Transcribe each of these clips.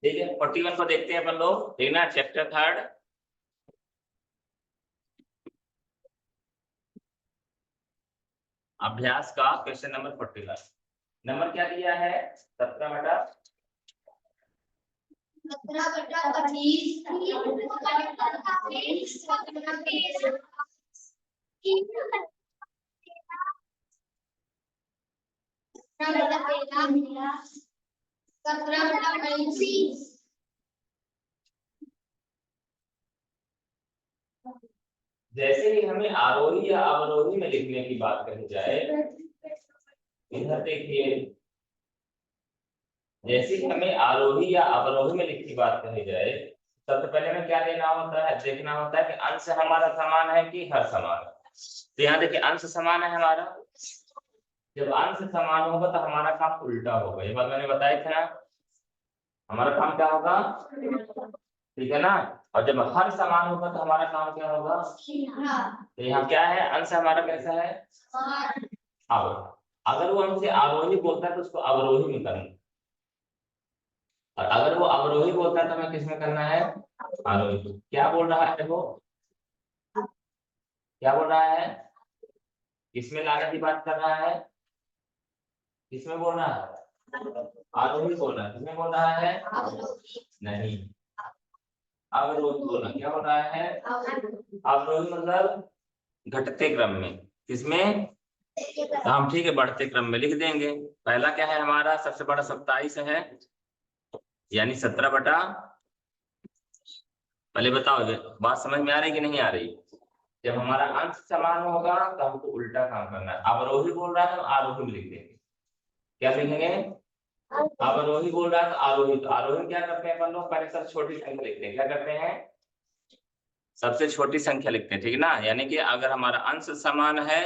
ठीक है, 41 को देखते हैं अपन लोग, ठीक ना, चैप्टर 3 अभ्यास का क्वेश्चन नंबर 41। नंबर क्या दिया है? 17/25। जैसे ही हमें आरोही या अवरोही में लिखने की बात कही जाए, इधर देखिए, जैसे ही हमें आरोही या अवरोही में लिखने की बात कही जाए, सबसे पहले हमें क्या देना होता है? देखना होता है कि अंश हमारा समान है कि हर समान है। तो यहाँ देखिए अंश समान है हमारा। जब अंश समान होगा तो हमारा काम उल्टा होगा, ये बात मैंने बताई थी ना। हमारा काम क्या होगा? ठीक है ना। और जब हर समान होगा तो हमारा काम क्या होगा? तो यहाँ क्या है? अंश हमारा कैसा है? अब अगर वो हमसे आरोही बोलता है तो उसको अवरोही में करना, और अगर वो अवरोही बोलता है तो हमें किस में करना है? आरोही। क्या बोल रहा है वो? क्या बोल रहा है? किसमें लाने की बात कर रहा है? किसमें बोल रहा है? आरोही बोल रहा है। किसमें बोल रहा है? नहीं, अवरोही बोल रहा। क्या बोल रहा है? अवरोही मतलब घटते क्रम में। किसमें? तो हम ठीक है बढ़ते क्रम में लिख देंगे। पहला क्या है हमारा? सबसे बड़ा 27 है, यानी 17 पहले बताओ बात समझ में आ रही कि नहीं आ रही? जब हमारा अंश समान होगा तो हमको उल्टा काम करना है। अवरोही बोल रहा है तो आरोही में लिख देंगे। क्या लिखेंगे? अवरोही बोल रहा है तो आरोही। तो आरोही क्या करते हैं अपन लोग? पहले सब छोटी संख्या लिखते हैं। क्या करते हैं? सबसे छोटी संख्या लिखते हैं, ठीक है ना। यानी कि अगर हमारा अंश समान है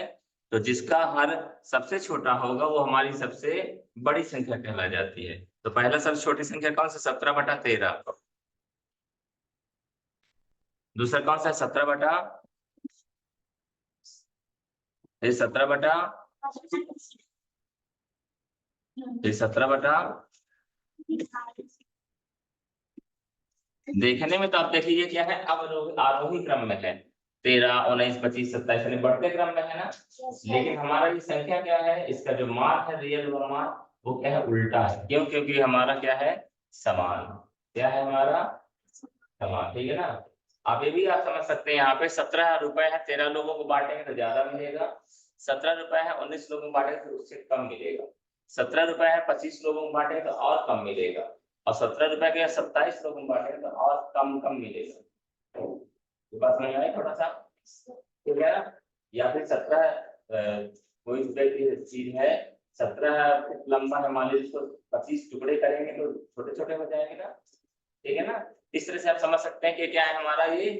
तो जिसका हर सबसे छोटा होगा वो हमारी सबसे बड़ी संख्या कहला जाती है। तो पहला सबसे छोटी संख्या कौन सा? 17/13। दूसरा कौन सा है? 17 17 देखने में तो आप देख लीजिए क्या है, अब आरोही क्रम में है। 13, 19, 25, 27 यानी बढ़ते क्रम में है ना। लेकिन हमारा ये संख्या क्या है? इसका जो मान है, रियल मान, वो क्या है? उल्टा है। क्यों? क्योंकि हमारा क्या है? समान। क्या है हमारा? समान, ठीक है ना। आप ये भी आप समझ सकते हैं, यहाँ पे 17 रुपए है, 13 लोगों को बांटेंगे तो ज्यादा मिलेगा। 17 रुपए है, 19 लोगों को बांटेंगे तो उससे कम मिलेगा। 17 रुपए है, 25 लोगों को बांटेंगे तो और कम मिलेगा। और 17 रुपए के 27 लोगों को बांटेंगे तो और कम कम मिलेगा। तो बात समझ में आई थोड़ा सा? ठीक है ना। या फिर 17 कोई रुपए की चीज है, 17 फुट लंबा है, मान लीजिए इसको 25 टुकड़े करेंगे तो छोटे छोटे हो जाएंगे ना। ठीक है ना। इस तरह से आप समझ सकते हैं कि क्या है हमारा ये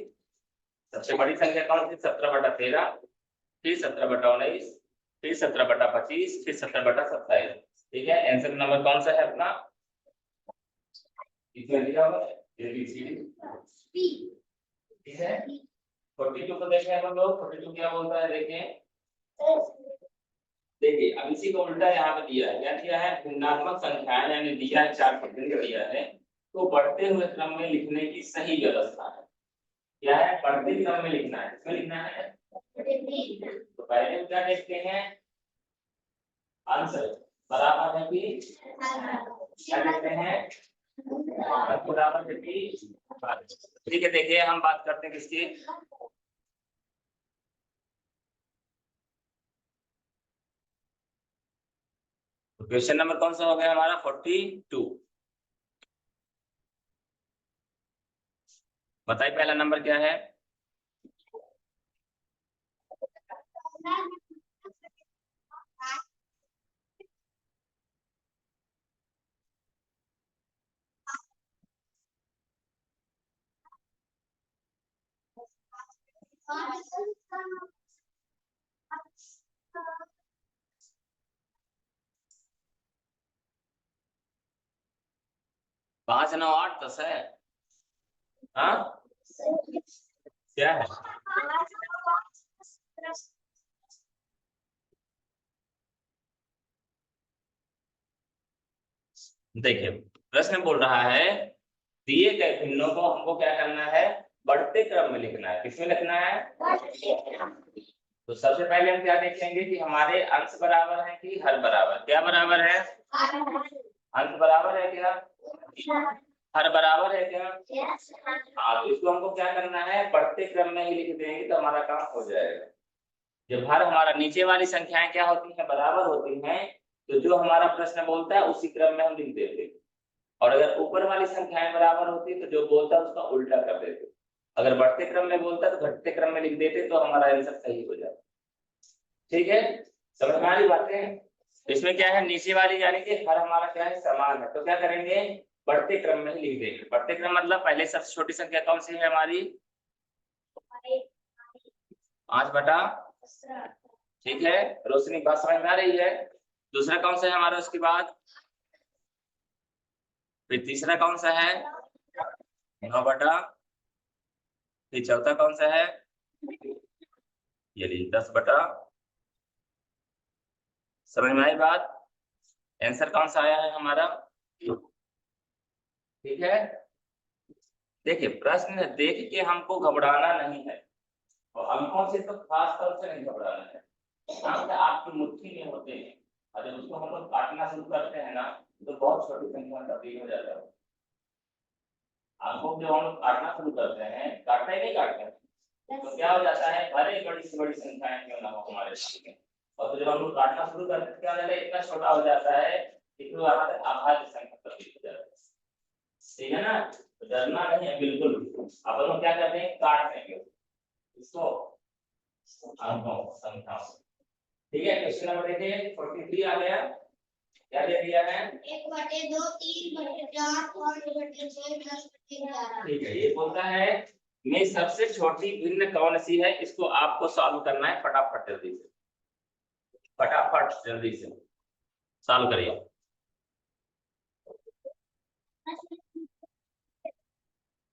सबसे बड़ी संख्या कौन सी? 17/13, फिर 17/19, फिर 17/25, फिर 17/27। ठीक है। आंसर नंबर कौन सा है अपना? इसमें दिया हुआ है ABCD। ठीक है। 42 को देखें अपन लोग। 42 क्या बोलता है देखें। देखिए अब इसी को उल्टा यहाँ पे दिया है। क्या दिया है? भिन्नात्मक संख्याएं, यानी दिया है 4 पॉइंट दिया है, तो बढ़ते हुए क्रम में लिखने की सही व्यवस्था है। क्या है? बढ़ते क्रम में लिखना है। इसमें लिखना है। तो पहले हम क्या देखते हैं? आंसर बराबर है कि क्या देखते हैं? बराबर है कि। ठीक है, देखिए हम बात करते हैं किसकी। तो क्वेश्चन नंबर कौन सा हो गया हमारा? 42। बताइए पहला नंबर क्या है? 10 है। हाँ क्या है? देखिए प्रश्न बोल रहा है दिए गए भिन्नों को हमको क्या करना है, बढ़ते क्रम में लिखना है। किसमें लिखना है? तो सबसे पहले हम क्या देखेंगे कि हमारे अंश बराबर है कि हर बराबर। क्या बराबर है? अंश बराबर है क्या? हर बराबर है क्या? हाँ तो इसको हमको क्या करना है, बढ़ते क्रम में ही लिख देंगे तो हमारा काम हो जाएगा। जब हर हमारा नीचे वाली संख्याएं क्या होती हैं, बराबर होती हैं, तो जो हमारा प्रश्न बोलता है उसी क्रम में हम लिख देते हैं। और अगर ऊपर वाली संख्याएं बराबर होती है तो जो बोलता है उसका उल्टा कर देते। अगर बढ़ते क्रम में बोलता है तो घटते क्रम में लिख देते तो हमारा आंसर सही हो जाता। ठीक है, समझ में आ रही बातें? इसमें क्या है, नीचे वाली यानी कि हर हमारा क्या है, समान है, तो क्या करेंगे, बढ़ते क्रम में ही लिख देंगे। बढ़ते क्रम मतलब पहले सबसे छोटी संख्या कौन सी है हमारी? 5/। ठीक है, रोशनी बात समझ में आ रही है? दूसरा कौन सा है हमारा उसके बाद? फिर तीसरा कौन सा है? 9/। फिर चौथा कौन सा है? ये 10/। समझ में आई बात? आंसर कौन सा आया है हमारा? ठीक है, देखिए प्रश्न देख के हमको घबराना नहीं है, और अंकों से तो खास तौर से नहीं घबराना है। अंक आपकी मुट्ठी में होते हैं, और जब उसको हम लोग काटना शुरू करते हैं ना तो बहुत छोटी संख्या में तब्दील हो जाता है। अंकों को जब हम लोग काटना शुरू करते हैं, काटते नहीं काटते, तो क्या हो जाता है, भले बड़ी से बड़ी संख्याएं क्यों ना हो हमारे सामने, और तो जब हम लोग काटना शुरू करते हैं क्या हो जाता है, इतना छोटा हो जाता है कि तो हमारे अभाज्य संख्या तब्दील हो जाता है। ठीक है ना, तो डरना नहीं है बिल्कुल। अब हम क्या करते हैं, काट देंगे इसको अंकों संख्याओं। ठीक है, क्वेश्चन नंबर देखिए 43 आ गया। क्या दे दिया है? 1/2 3/4 5/6 10/11। ठीक है, ये बोलता है में सबसे छोटी भिन्न कौन सी है, इसको आपको सॉल्व करना है फटाफट, जल्दी से फटाफट जल्दी से सॉल्व करिए।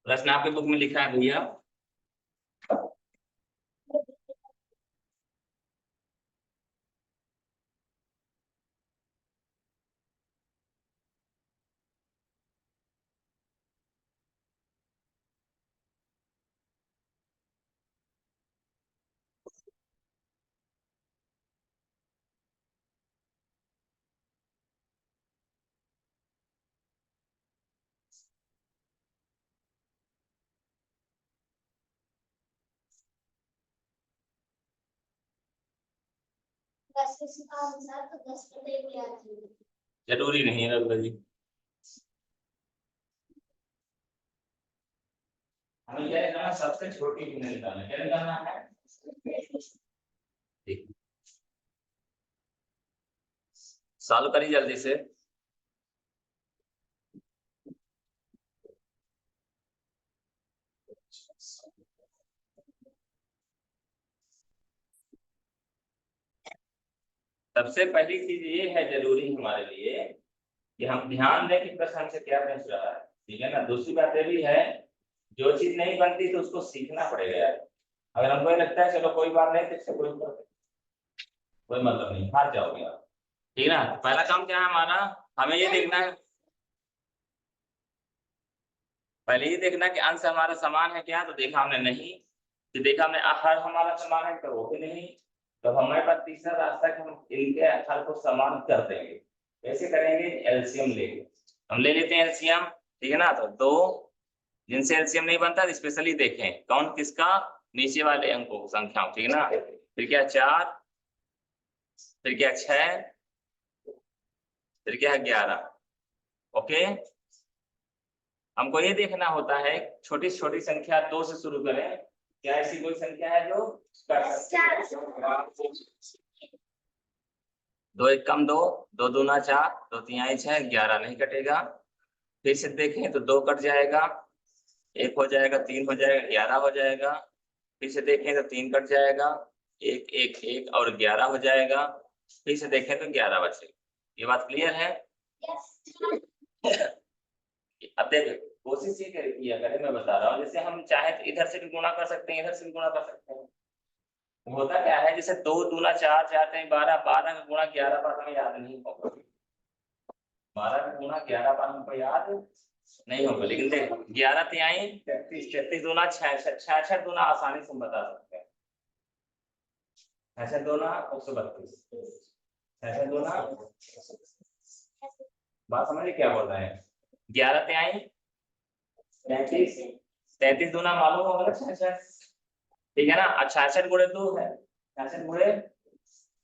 प्रश्न आपके बुक में लिखा है भैया। जरूरी नहीं है रघुवर जी, हमें क्या करना, सबसे छोटी भिन्न निकालना, क्या निकालना है? ठीक, सॉल्व करिए जल्दी से। सबसे पहली चीज ये है जरूरी हमारे लिए कि हम ध्यान दें कि प्रश्न हमसे क्या पूछ रहा है। ठीक है ना, दूसरी बात ये भी है, जो चीज नहीं बनती तो उसको सीखना पड़ेगा यार। अगर हमको ये लगता है चलो कोई बात नहीं, तो इससे कोई मतलब नहीं, हार जाओगे आप। ठीक है ना, पहला काम क्या है हमारा, हमें ये देखना है, पहले ये देखना कि अंश हमारा समान है क्या, तो देखा हमने नहीं, तो देखा हमने हर हमारा समान है तो वो भी नहीं, तो हमारे पास तीसरा रास्ता कि हम इनके हर को समान कर देंगे। कैसे करेंगे, एलसीएम लेंगे, हम ले लेते हैं एलसीएम। ठीक है ना, तो दो जिनसे एलसीएम नहीं बनता स्पेशली देखें कौन किसका, नीचे वाले अंकों संख्याओं। ठीक है ना, फिर क्या 4, फिर क्या 6, फिर क्या 11। ओके, हमको ये देखना होता है छोटी से छोटी संख्या 2 से शुरू करें, क्या ऐसी कोई संख्या है जो कर सकते? 2 1 कम 2, 2 दूना 4, 2 3 6, 11 नहीं कटेगा। फिर से देखें तो 2 कट जाएगा, 1 हो जाएगा, 3 हो जाएगा, 11 हो जाएगा। फिर से देखें तो 3 कट जाएगा, 1 1 1 और 11 हो जाएगा। फिर से देखें तो 11 बचेगा। ये बात क्लियर है? अब देखें कोशिश ये किया करें, मैं बता रहा हूँ, जैसे हम चाहे तो इधर से भी गुणा कर सकते हैं, इधर से भी गुणा कर सकते हैं। होता क्या है, जैसे 2 दूना 4, 4 3 12, 12 का गुणा 11 बार हमें याद नहीं होगा, 12 का गुणा 11 बार हमको याद नहीं होगा। लेकिन देखो 11 तिहाई 33, 33 दूना 66, 66 दूना आसानी से हम बता सकते हैं, 66 दूना 132, 66 दूना, बात समझिए क्या बोल रहे हैं। 11 तिहाई 33, 33 दूना मालूम होगा ना 66, ठीक है ना। अब 66 गुणे 2 है, 66 गुणे,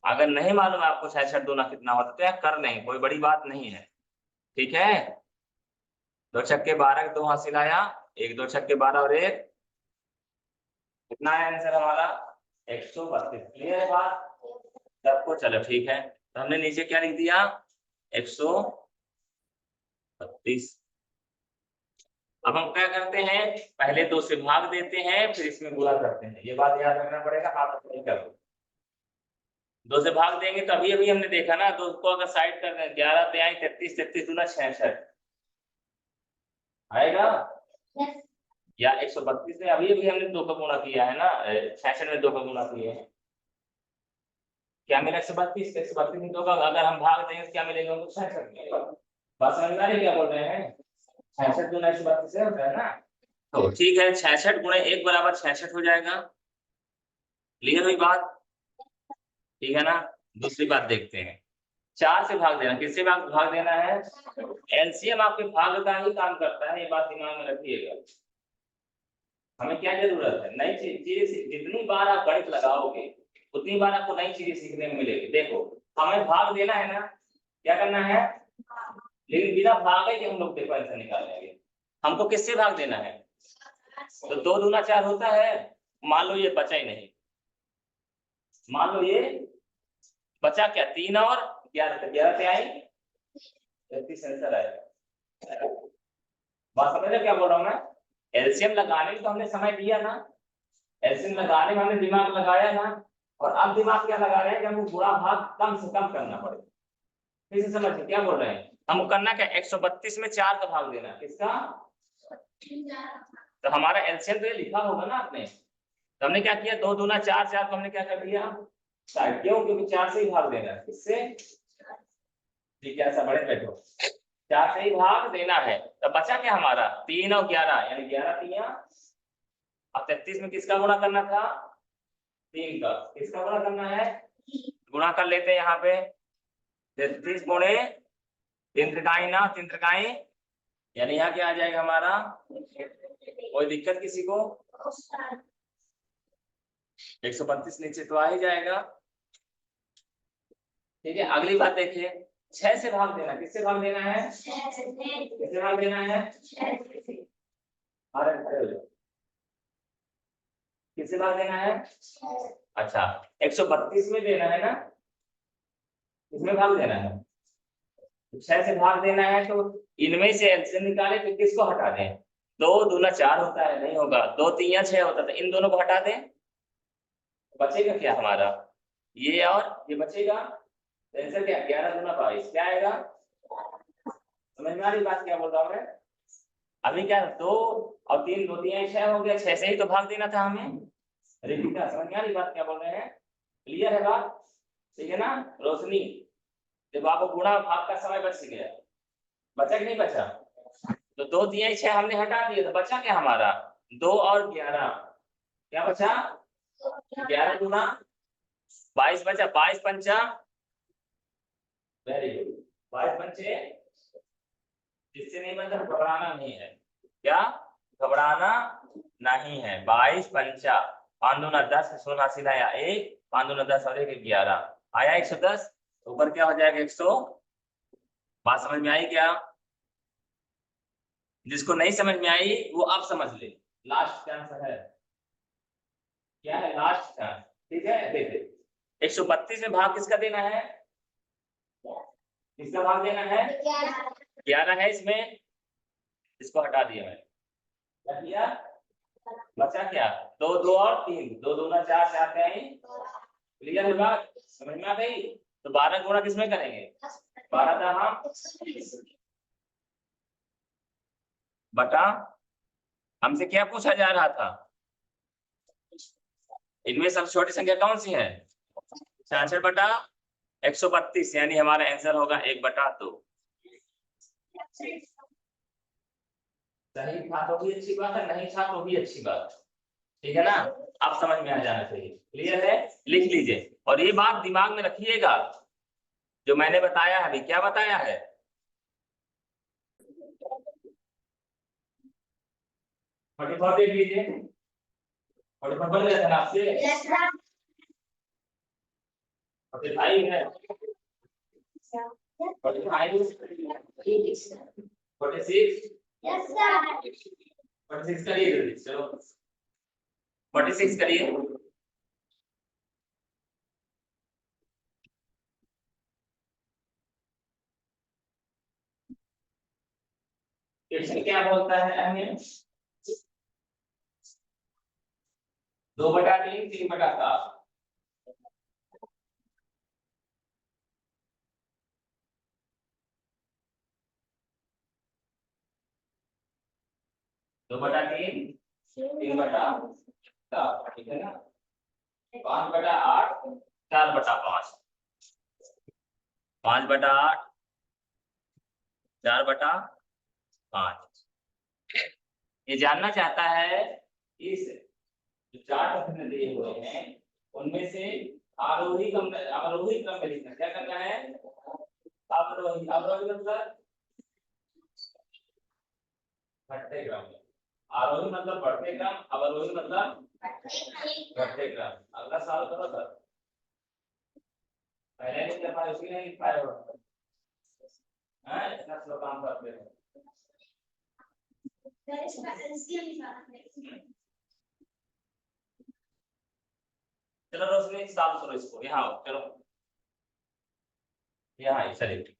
अगर नहीं मालूम है आपको 66 दूना कितना होता तो यार कर लें, कोई बड़ी बात नहीं है, ठीक है। 2 छक्के 12 2 हासिल आया, 1 2 छक्के 12 और 1 कितना है आंसर हमारा 132। क्लियर है बात सबको, चलो ठीक है। तो हमने नीचे क्या लिख दिया 132। अब हम क्या करते हैं, पहले 2 से भाग देते हैं, फिर इसमें गुणा करते हैं, ये बात याद रखना पड़ेगा, हाथ नहीं करो। 2 से भाग देंगे तो अभी हमने देखा ना, 2 को अगर साइड कर दें 11 तिहाई 33, 33 दूना 66 आएगा, या 132 में अभी हमने 2 का गुणा किया है ना, 66 में 2 का गुणा किया है, क्या मिला 132, 132 में 2 का अगर हम भाग देंगे तो क्या मिलेगा हमको 66 मिलेगा। बात समझ में आ रही है क्या बोल रहे हैं, 66 दूना 132 से होता है ना, तो ठीक है 66 गुणे 1 बराबर 66 हो जाएगा। क्लियर हुई बात, ठीक है ना। दूसरी बात देखते हैं, 4 से भाग देना, किससे भाग देना है, एलसीएम आपके भाग का ही काम करता है, ये बात दिमाग में रखिएगा। हमें क्या जरूरत है, नई चीजें, जितनी बार आप गणित लगाओगे उतनी बार आपको नई चीजें सीखने में मिलेगी। देखो हमें भाग देना है ना, क्या करना है, लेकिन बिना भागे के हम लोग देखो आंसर निकाल लेंगे। हमको किससे भाग देना है, तो 2 दूना 4 होता है, मान लो ये बचा ही नहीं, मान लो ये बचा क्या 3 और 11, 11 से आई 33 आंसर आएगा। बात समझ रहे क्या बोल रहा हूँ मैं, एलसीएम लगाने में तो हमने समय दिया ना, एलसीएम लगाने में हमने दिमाग लगाया ना, और अब दिमाग क्या लगा रहे हैं कि हमको गुणा भाग कम से कम करना पड़ेगा। फिर से समझिए क्या बोल रहे हैं, हमको करना क्या 132 में 4 का भाग देना, किसका, तो हमारा एलसीएम तो ये लिखा होगा ना आपने, तो हमने क्या किया 2 दूना 4, 4 को हमने क्या कर दिया साइड, क्यों, क्योंकि 4 से ही भाग देना है, किससे, ठीक है ऐसा बड़े बैठो, 4 से ही भाग देना है, तो बचा क्या हमारा 3 और 11, यानी 11 तिया, अब 33 में किसका गुणा करना था 3 का, किसका गुणा करना है, गुणा कर लेते हैं यहाँ पे 33 गुणे 3 त्रिकाई ना 3 त्रिकाई, यानी यहाँ क्या आ जाएगा हमारा, कोई दिक्कत किसी को, 132 नीचे तो आ ही जाएगा। ठीक है अगली बात देखिए, 6 से भाग देना, किससे भाग देना है, किससे भाग देना है, अरे खड़े हो जाओ, किससे भाग देना है, अच्छा 132 में देना है ना, किसमें भाग देना है, 6 से भाग देना है, तो इनमें से एलसीएम निकाले तो किसको हटा दें, 2 दूना 4 होता है, नहीं होगा, 2 3 6 होता है, इन दोनों को हटा दें, बचेगा क्या हमारा, ये और ये बचेगा, आंसर क्या 11 दूना 22 क्या आएगा, समझ में आ रही बात क्या बोल रहा हूँ मैं। अभी क्या 2 और 3, 2 3 6 हो गया, 6 से ही तो भाग देना था हमें, रिपीटा, समझ में आ रही बात क्या बोल रहे हैं, क्लियर है बात, ठीक है ना रोशनी, जब आपको गुणा भाग का समय बच गया, बचा कि नहीं बचा, तो 2 3 6 हमने हटा दिए, तो बचा क्या हमारा 2 और 11, क्या बचा 11 दूना 22 बचा, 22 पंचा, वेरी गुड, 22 पंचे, इससे नहीं बनता, घबराना नहीं है, क्या घबराना नहीं है, 22 पंचा 5 दूना 10, शून्य हासिल आया 1, 5 दूना 10 और 1 11 आया 110, ऊपर क्या हो जाएगा 100, बात समझ में आई क्या, जिसको नहीं समझ में आई वो अब समझ ले, लास्ट चांस है, क्या है लास्ट चांस, ठीक है देखिए 132 में भाग किसका देना है, किसका भाग देना है 11 है इसमें, इसको हटा दिया मैंने, क्या किया बचा क्या 2 2 और 3, 2 दूना 4, 4 क्या है, क्लियर है बात समझ में आ गई, तो 12 गुणा किसमें करेंगे 12 दहा, बटा, हमसे क्या पूछा जा रहा था, इनमें सबसे छोटी संख्या कौन सी है, 66 बटा 132, यानी हमारा आंसर होगा 1/2। सही था तो भी अच्छी बात है, नहीं था तो भी अच्छी बात, ठीक है ना। आप समझ में आ जाना चाहिए, क्लियर है, लिख लीजिए और ये बात दिमाग में रखिएगा, जो मैंने बताया है अभी, क्या बताया है, 44 देख लीजिए, 44 बन गया था ना आपसे, 45 है, 45, 46, 46 करिए जल्दी, चलो 46 करिए। क्वेश्चन क्या बोलता है हमें, 2/3, 3/7, 2/3, 3/7, ठीक है ना, 5/8, 4/5, 5/8, 4/5। ये जानना चाहता है इस जो 4 प्रश्न दिए हुए हैं उनमें से आरोही क्रम में, अवरोही क्रम में लिखना, क्या करना है, अवरोही, अवरोही मतलब घटते क्रम में, आरोही मतलब बढ़ते क्रम, अवरोही मतलब घटते क्रम। अगला सवाल करो सर, पहले नहीं कर पाए उसकी नहीं लिख पाए हो, हैं इतना स्लो काम करते हो। चलो रोशनी साफ करो इसको, यहाँ आओ, चलो यहाँ चलिए।